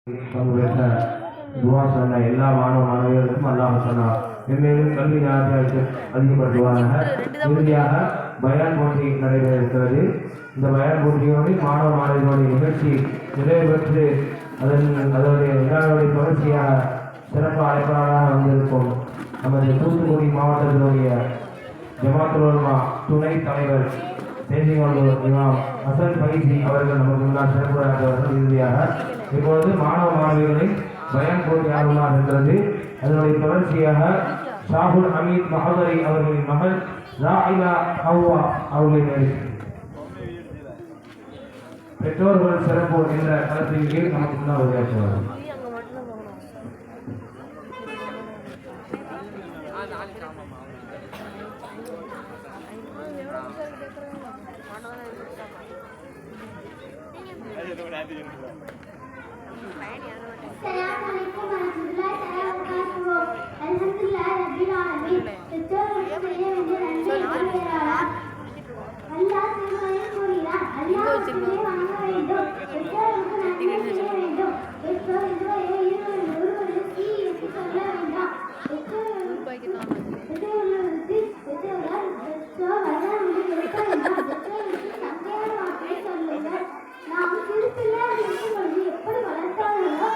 பங்குபெற்ற துவா சொன்ன எல்லா மாணவ மாணவியர்களுக்கும் அல்லாஹ் சொன்னார் மென்மேலும் கல்வி ஞானத்தை அதிகப்படுத்துவாங்க. இறுதியாக பயான் போட்டி நடைபெற இருக்கிறது. இந்த பயான் போட்டியோடு மாணவ மாணவிகளுடைய நிகழ்ச்சி நிறைவு பெற்று அதனுடைய விழாவுடைய தொடர்ச்சியாக சிறப்பு அழைப்பாளராக வந்திருக்கும் நமது தூத்துக்குடி மாவட்டத்தினுடைய ஜமாத்துல் உலமா துணைத் தலைவர் தேசியங்களூர் இமாம் ஹசன் பைசி அவர்கள் நமக்கு முன்னால் சிறப்புரையாற்றுவார்கள். இறுதியாக இப்பொழுது மாணவ மாணவிகளின் பயான் போட்டி ஆர்வமாக இருக்கிறது. அதனுடைய தொடர்ச்சியாக ஷாகுல் ஹமீத் மஹதரி அவர்களின் மகள் ராயிலா ஹவ்வா அவர்களின் நிகழ்ச்சி பெற்றோர்கள் சிறப்பு என்ற கருத்தின் கீழ் நமக்கு முன்னால் உரையாற்றுவார்கள். Assalamualaikum warahmatullahi wabarakatuh. Alhamdulillah rabbil alamin. பெற்றோர்களுக்கு செய்ய வேண்டிய நன்மை யார் அல்லாஹ் திருமறையில் கூறினார். அல்லாஹ்வை வணங்க வேண்டும். பெற்றோர்களுக்கு நன்மை செய்ய வேண்டும். பெற்றோர் இதுவரை ஒருவருக்கு தீயிட்டு சொல்ல வேண்டாம். பெற்றோர் வரலாறு இருக்க வேண்டாம். பெற்றோருக்கு சந்தையான வார்த்தை சொல்லுங்கள். நாம் சிறுபிள்ளை இருக்கும்பொழுது எப்படி வளர்த்தார்களோ